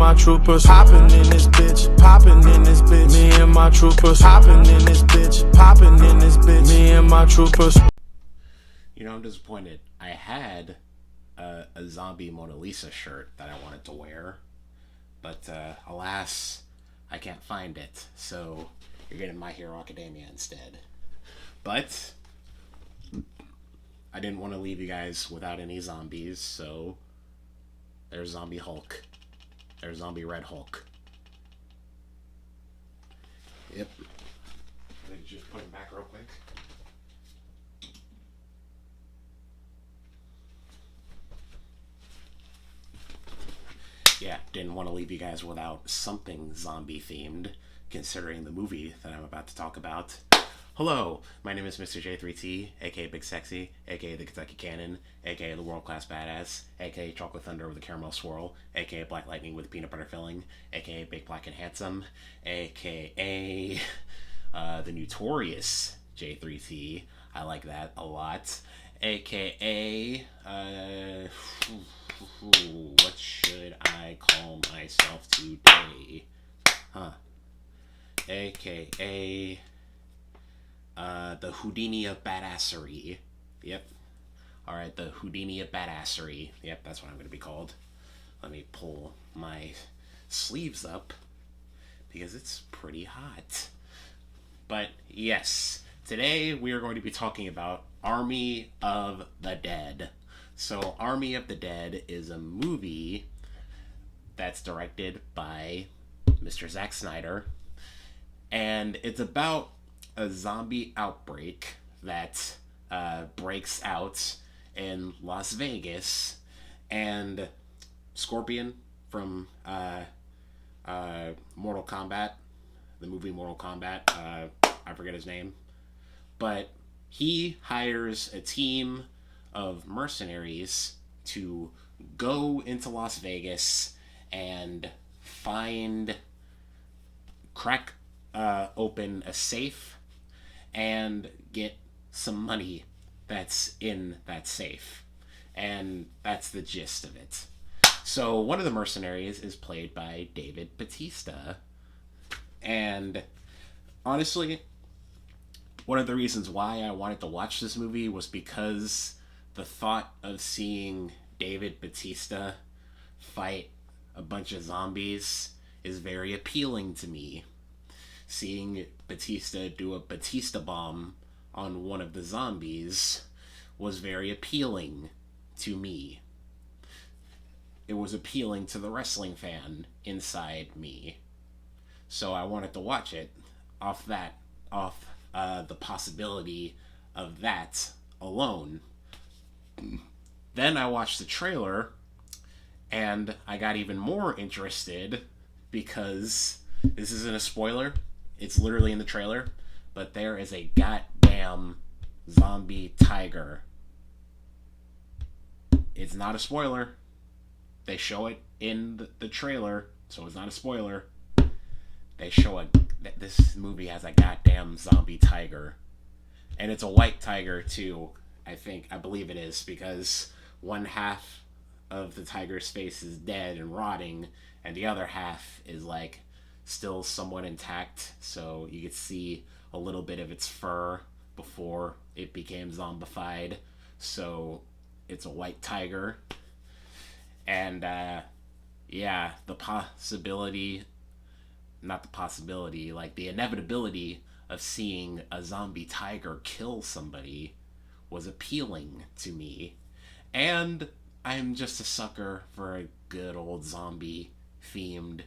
my troopers popping in this bitch, popping in this bitch. Me and my troopers popping in this bitch, popping in this bitch. Me and my troopers. You know, I'm disappointed. I had a zombie Mona Lisa shirt that I wanted to wear, but alas, I can't find it. So you're getting My Hero Academia instead. But I didn't want to leave you guys without any zombies, so there's Zombie Hulk. There's Zombie Red Hulk. Yep. Let me just put him back real quick. Yeah, didn't want to leave you guys without something zombie themed, considering the movie that I'm about to talk about. Hello, my name is Mr. J3T, aka Big Sexy, aka the Kentucky Cannon, aka the World Class Badass, aka Chocolate Thunder with a Caramel Swirl, aka Black Lightning with Peanut Butter Filling, aka Big Black and Handsome, aka the Notorious J3T. I like that a lot. AKA, what should I call myself today? AKA, the Houdini of Badassery. Yep. Alright, the Houdini of Badassery. Yep, that's what I'm going to be called. Let me pull my sleeves up, because it's pretty hot. But, yes, today we are going to be talking about Army of the Dead. So, Army of the Dead is a movie that's directed by Mr. Zack Snyder, and it's about a zombie outbreak that breaks out in Las Vegas, and Scorpion from Mortal Kombat, the movie Mortal Kombat, I forget his name, but he hires a team of mercenaries to go into Las Vegas and crack open a safe and get some money that's in that safe. And that's the gist of it. So one of the mercenaries is played by David Bautista. And honestly, one of the reasons why I wanted to watch this movie was because the thought of seeing David Bautista fight a bunch of zombies is very appealing to me. Seeing Batista do a Batista bomb on one of the zombies was very appealing to me. It was appealing to the wrestling fan inside me. So I wanted to watch it off the possibility of that alone. Then I watched the trailer, and I got even more interested, because this isn't a spoiler. It's literally in the trailer, but there is a goddamn zombie tiger. It's not a spoiler. They show it in the trailer, so it's not a spoiler. They show that this movie has a goddamn zombie tiger. And it's a white tiger, too. I believe it is, because one half of the tiger's face is dead and rotting, and the other half is, like, still somewhat intact, so you could see a little bit of its fur before it became zombified. So it's a white tiger. And yeah, the inevitability of seeing a zombie tiger kill somebody was appealing to me. And I'm just a sucker for a good old zombie themed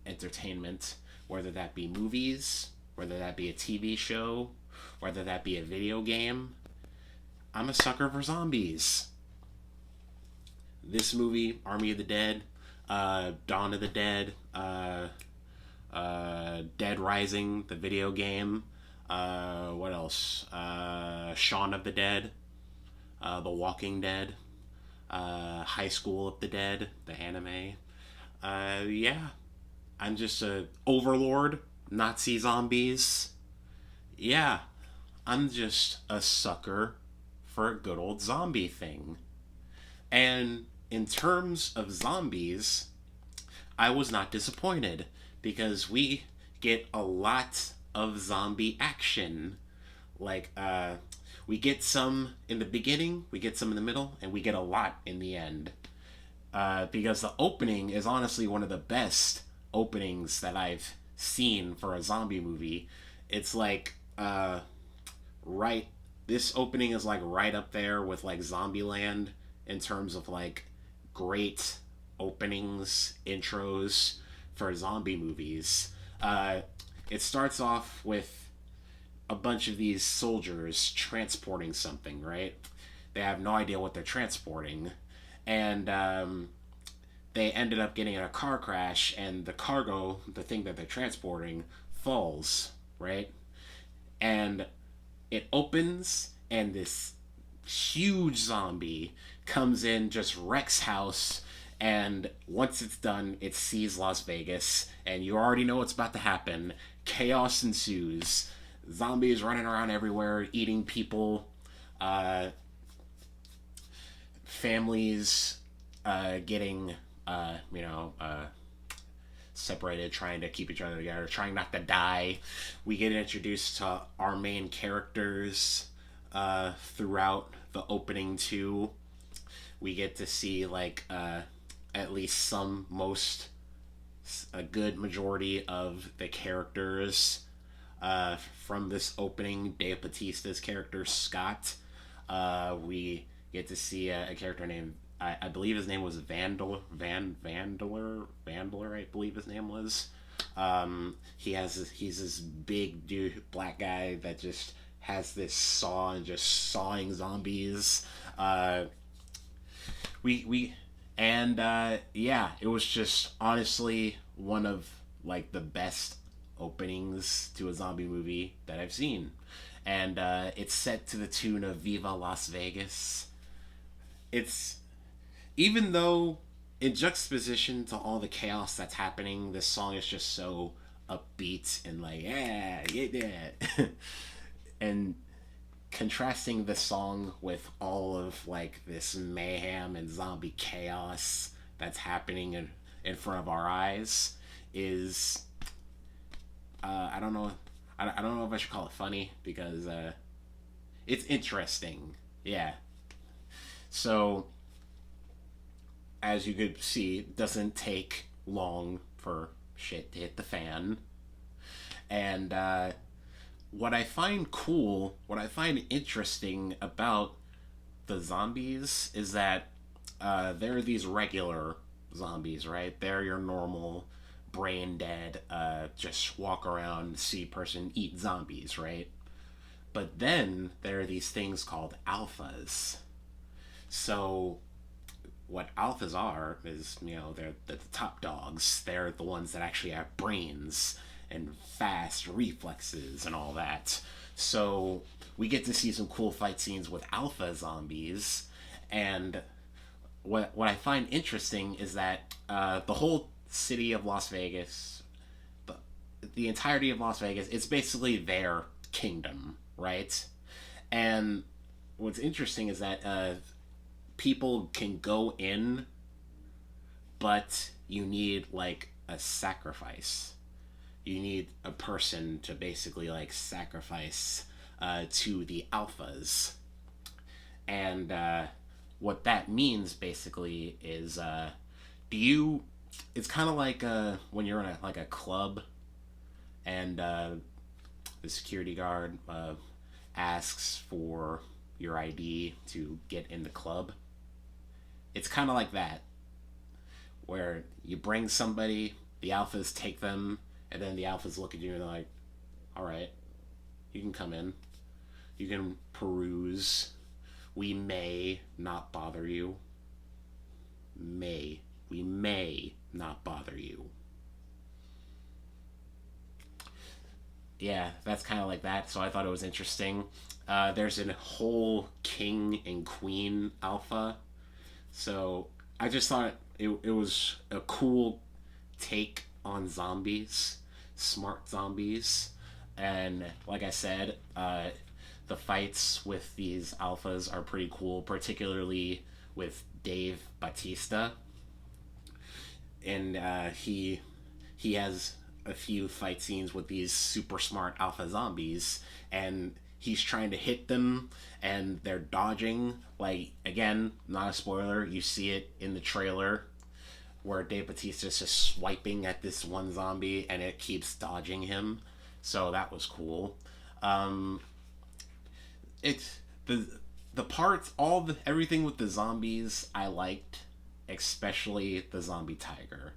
entertainment, whether that be movies, whether that be a TV show, whether that be a video game. I'm a sucker for zombies. This movie, Army of the Dead, Dawn of the Dead, Dead Rising, the video game, what else? Shaun of the Dead, The Walking Dead, High School of the Dead, the anime. Yeah, I'm just a overlord, Nazi zombies. Yeah, I'm just a sucker for a good old zombie thing. And in terms of zombies, I was not disappointed because we get a lot of zombie action. Like, we get some in the beginning, we get some in the middle, and we get a lot in the end. Because the opening is honestly one of the best openings that I've seen for a zombie movie. It's like, right, this opening is like right up there with like Zombieland in terms of like great openings, intros for zombie movies. Uh, it starts off with a bunch of these soldiers transporting something, right? They have no idea what they're transporting. And they ended up getting in a car crash, and the cargo, the thing that they're transporting, falls, right? And it opens, and this huge zombie comes in, just wrecks house, and once it's done, it sees Las Vegas, and you already know what's about to happen. Chaos ensues. Zombies running around everywhere, eating people. Families getting, separated, trying to keep each other together, trying not to die. We get introduced to our main characters throughout the opening too. We get to see like at least a good majority of the characters from this opening. Dave Bautista's character Scott. We get to see a character named, I believe his name was Vandeler, I believe his name was. He's this big dude, black guy that just has this saw and just sawing zombies. It was just honestly one of like the best openings to a zombie movie that I've seen. And it's set to the tune of Viva Las Vegas. It's, even though in juxtaposition to all the chaos that's happening, this song is just so upbeat and like, yeah. And contrasting the song with all of like this mayhem and zombie chaos that's happening in front of our eyes is, I don't know if I should call it funny, because it's interesting. Yeah. So, as you could see, it doesn't take long for shit to hit the fan. And what I find interesting about the zombies is that there are these regular zombies, right? They're your normal brain dead, just walk around, see person, eat zombies, right? But then there are these things called alphas. So what alphas are is, they're the top dogs. They're the ones that actually have brains and fast reflexes and all that. So we get to see some cool fight scenes with alpha zombies. And what I find interesting is that the whole city of Las Vegas, the entirety of Las Vegas, it's basically their kingdom, right? And what's interesting is that people can go in, but you need like a sacrifice. You need a person to basically like sacrifice to the alphas. And what that means basically is, it's kind of like when you're in a club, and the security guard asks for your ID to get in the club. It's kind of like that, where you bring somebody, the alphas take them, and then the alphas look at you and they're like, all right, you can come in. You can peruse. We may not bother you. We may not bother you. Yeah, that's kind of like that, so I thought it was interesting. There's a whole king and queen alpha. So I just thought it was a cool take on zombies, smart zombies. And like I said, the fights with these alphas are pretty cool, particularly with Dave Bautista. and he has a few fight scenes with these super smart alpha zombies, and he's trying to hit them, and they're dodging. Like, again, not a spoiler, you see it in the trailer where Dave Bautista's just swiping at this one zombie and it keeps dodging him. So that was cool. Um, it's the parts, everything with the zombies I liked, especially the zombie tiger.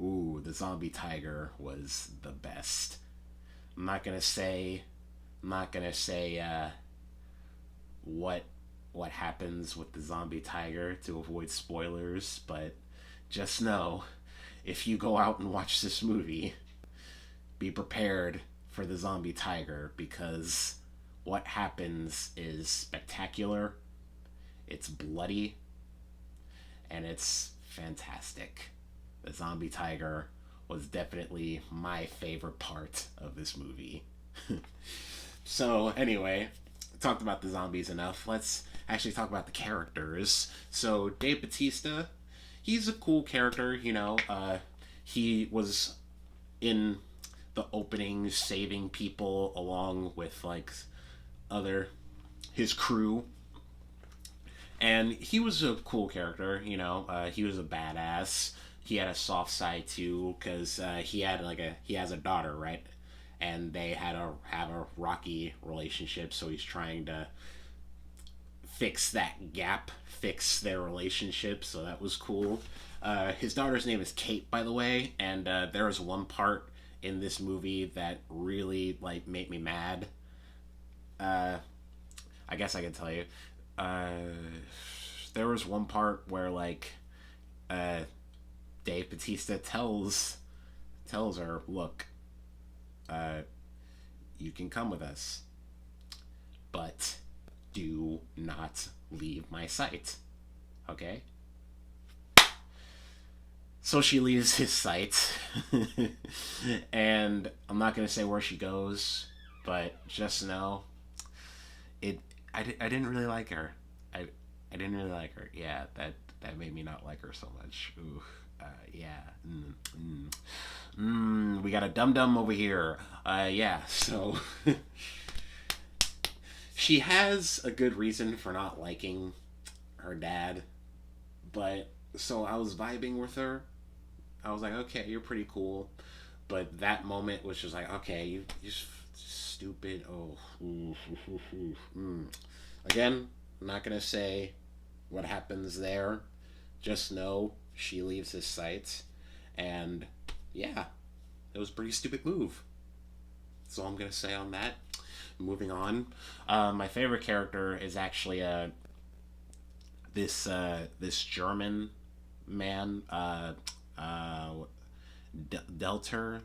Ooh, the zombie tiger was the best. I'm not gonna say, I'm not gonna say what happens with the zombie tiger to avoid spoilers, but just know, if you go out and watch this movie, be prepared for the zombie tiger, because what happens is spectacular, it's bloody, and it's fantastic. The zombie tiger was definitely my favorite part of this movie. So, anyway, talked about the zombies enough. Let's actually talk about the characters. So, Dave Bautista, he's a cool character, you know. He was in the opening saving people along with, like, his crew. And he was a cool character, you know. He was a badass. He had a soft side too, because he has a daughter, right? And they have a rocky relationship, so he's trying to fix that gap, fix their relationship. So that was cool. His daughter's name is Kate, by the way, and there was one part in this movie that really like made me mad. I guess I can tell you. There was one part where like Dave Bautista tells her, "Look, you can come with us, but do not leave my sight, okay?" So she leaves his sight, and I'm not gonna say where she goes, but just know, I didn't really like her. I didn't really like her. Yeah, that made me not like her so much. Ooh, yeah. We got a dum-dum over here. Yeah, so she has a good reason for not liking her dad, but so I was vibing with her. I was like, okay, you're pretty cool, but that moment was just like, okay, you stupid. Oh, again, I'm not gonna say what happens there. Just know she leaves his sight, and yeah, it was a pretty stupid move. That's all I'm gonna say on that. Moving on, my favorite character is actually this German man, Delter,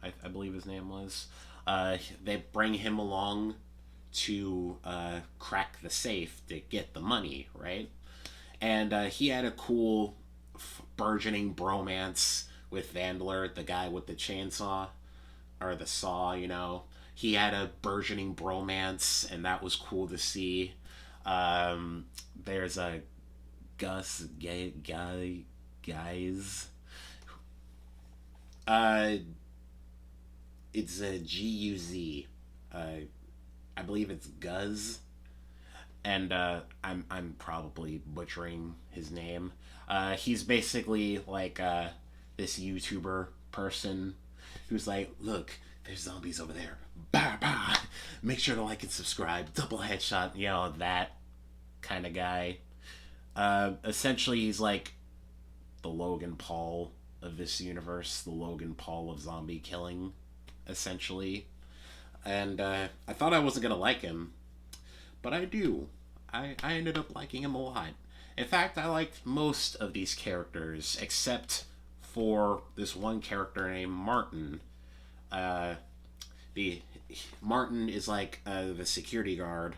I believe his name was. They bring him along to crack the safe to get the money, right? And he had a cool burgeoning bromance with Vandler, the guy with the chainsaw or the saw, you know. He had a burgeoning bromance, and that was cool to see. There's a guys. It's a Guz. I believe it's Guz, and I'm probably butchering his name. He's basically like this YouTuber person who's like, look, there's zombies over there. Bah, bah. Make sure to like and subscribe. Double headshot. You know, that kind of guy. Essentially, he's like the Logan Paul of this universe, the Logan Paul of zombie killing, essentially. And I thought I wasn't going to like him, but I do. I ended up liking him a lot. In fact, I liked most of these characters, except for this one character named Martin. Martin is like the security guard,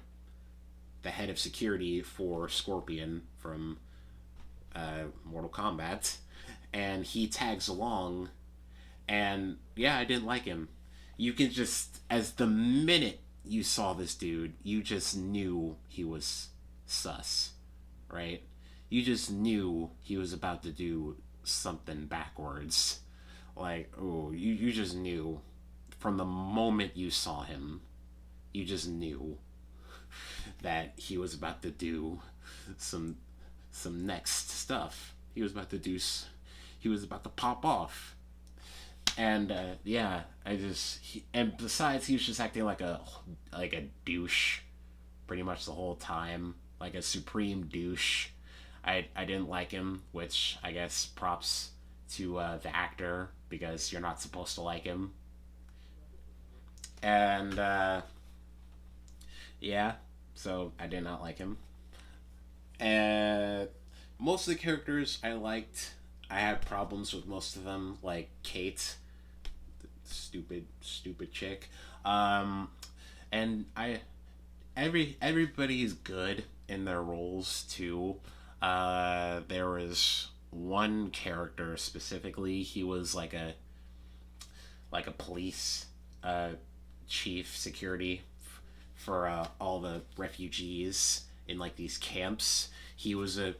the head of security for Scorpion from Mortal Kombat, and he tags along, and yeah, I didn't like him. You can just, as the minute you saw this dude, you just knew he was sus, right? you just knew he was about to do something backwards. Like, oh, you just knew from the moment you saw him. You just knew that he was about to do some next stuff. He was about to do. He was about to pop off. And yeah, and besides, he was just acting like a douche, pretty much the whole time, like a supreme douche. I didn't like him, which I guess props to the actor, because you're not supposed to like him. And yeah, so I did not like him. And most of the characters I liked. I had problems with most of them, like Kate, stupid chick. And everybody is good in their roles too. There was one character specifically. He was like a police chief, security for all the refugees in like these camps. He was a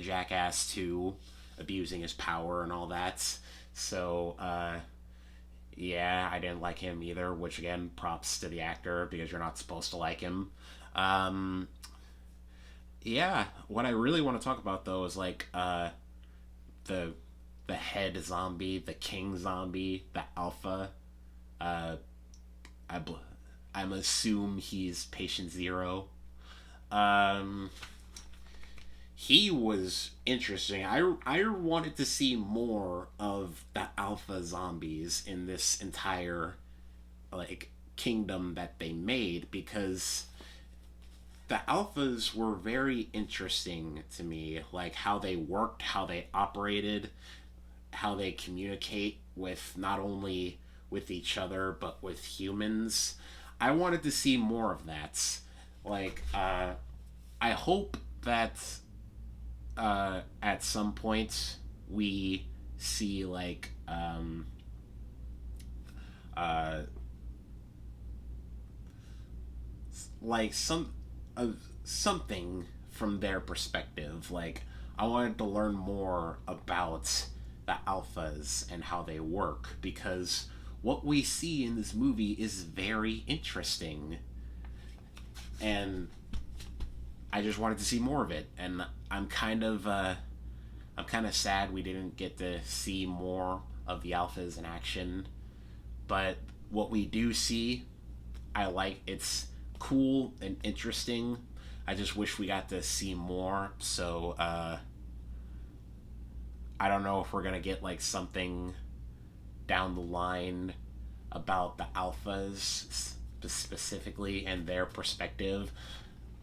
jackass too, abusing his power and all that. So yeah, I didn't like him either, which again, props to the actor, because you're not supposed to like him. Yeah, what I really want to talk about though is like the head zombie, the king zombie, the alpha. I'm assume he's patient zero. He was interesting. I wanted to see more of the alpha zombies in this entire like kingdom that they made, because the alphas were very interesting to me, like how they worked, how they operated, how they communicate with not only with each other but with humans. I wanted to see more of that. Like I hope that at some point we see like something from their perspective. Like, I wanted to learn more about the alphas and how they work, because what we see in this movie is very interesting, and I just wanted to see more of it. And I'm kind of sad we didn't get to see more of the alphas in action. But what we do see, I like. It's cool and interesting. I just wish we got to see more. So I don't know if we're gonna get like something down the line about the alphas specifically and their perspective.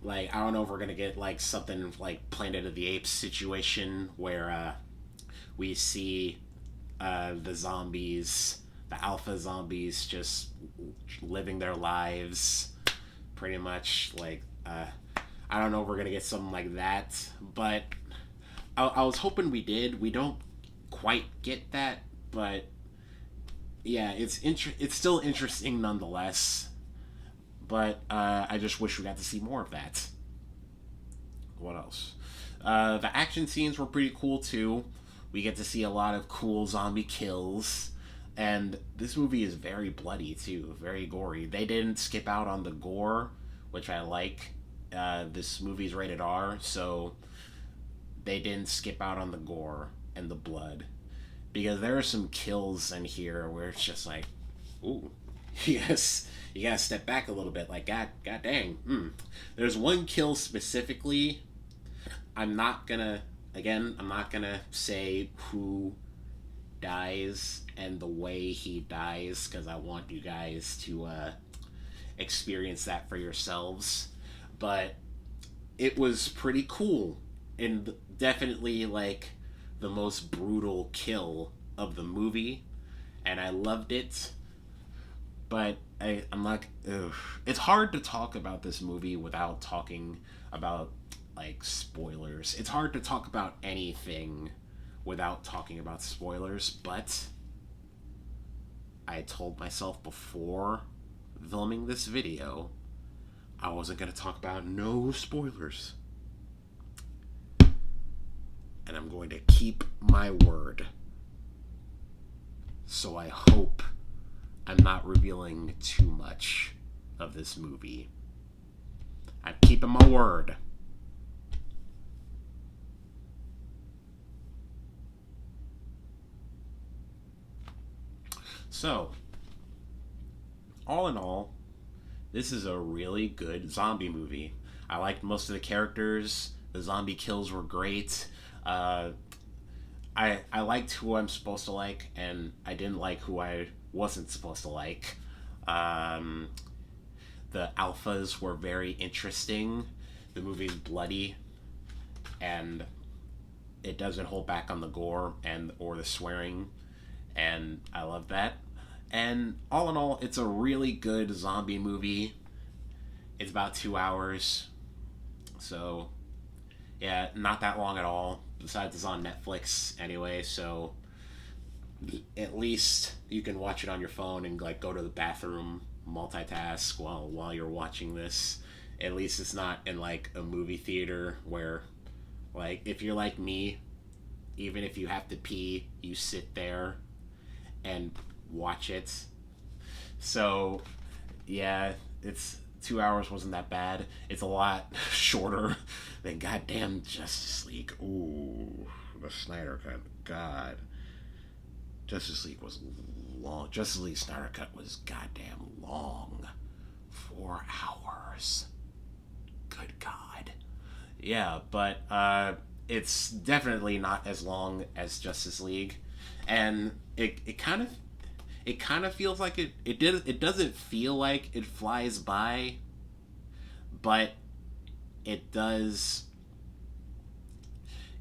Like, I don't know if we're gonna get like something like Planet of the Apes situation, where we see the zombies, the alpha zombies, just living their lives pretty much. Like, I don't know if we're gonna get something like that, but I was hoping we did. We don't quite get that, but yeah, it's still interesting nonetheless. But I just wish we got to see more of that. What else? The action scenes were pretty cool too. We get to see a lot of cool zombie kills. And this movie is very bloody too, very gory. They didn't skip out on the gore, which I like. This movie's rated R, so they didn't skip out on the gore and the blood. Because there are some kills in here where it's just like, ooh, yes. You gotta step back a little bit, like, god dang. There's one kill specifically. I'm not gonna say who dies and the way he dies, because I want you guys to experience that for yourselves. But it was pretty cool, and definitely like the most brutal kill of the movie, and I loved it. But I'm not. It's hard to talk about this movie without talking about like spoilers. It's hard to talk about anything without talking about spoilers. But I told myself before filming this video, I wasn't gonna talk about no spoilers. and I'm going to keep my word. So I hope I'm not revealing too much of this movie. I'm keeping my word. So, all in all, this is a really good zombie movie. I liked most of the characters. The zombie kills were great. I liked who I'm supposed to like, and I didn't like who I wasn't supposed to like. The alphas were very interesting. The movie's bloody, and it doesn't hold back on the gore and or the swearing, and I love that. And all in all, it's a really good zombie movie. It's about 2 hours, so yeah, not that long at all. Besides, it's on Netflix anyway, so at least you can watch it on your phone and like go to the bathroom, multitask while you're watching this. At least it's not in like a movie theater where, like, if you're like me, even if you have to pee, you sit there and watch it. So yeah, it's 2 hours wasn't that bad. It's a lot shorter than goddamn Justice League. Ooh, the Snyder Cut. God. Justice League was long. Justice League Snyder Cut was goddamn long. 4 hours. Good God. Yeah, but it's definitely not as long as Justice League, and it kind of feels like it doesn't feel like it flies by, but it does.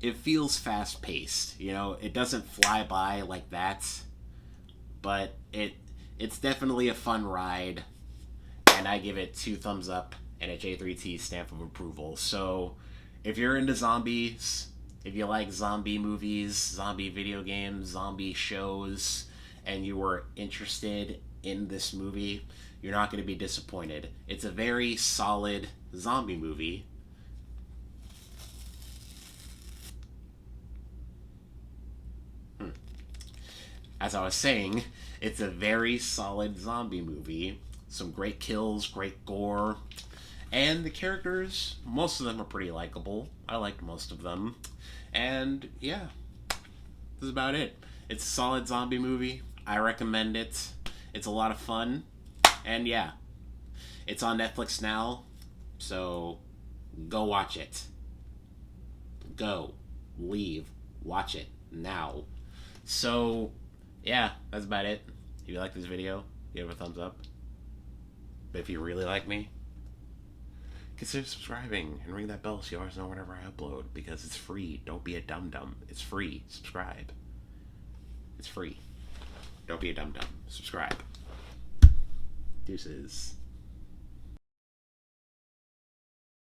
It feels fast paced, you know. It doesn't fly by like that, but it's definitely a fun ride, and I give it 2 thumbs up and a J3T stamp of approval. So if you're into zombies, if you like zombie movies, zombie video games, zombie shows, and you were interested in this movie, you're not going to be disappointed. It's a very solid zombie movie. As I was saying, it's a very solid zombie movie. Some great kills, great gore, and the characters, most of them are pretty likable. I liked most of them. And yeah, this is about it. It's a solid zombie movie. I recommend it. It's a lot of fun. And yeah, it's on Netflix now, so go watch it. Go. Leave. Watch it now. So yeah, that's about it. If you like this video, give it a thumbs up. But if you really like me, consider subscribing and ring that bell so you always know whenever I upload, because it's free. Don't be a dum-dum. It's free. Subscribe. It's free. Don't be a dum-dum. Subscribe. Deuces.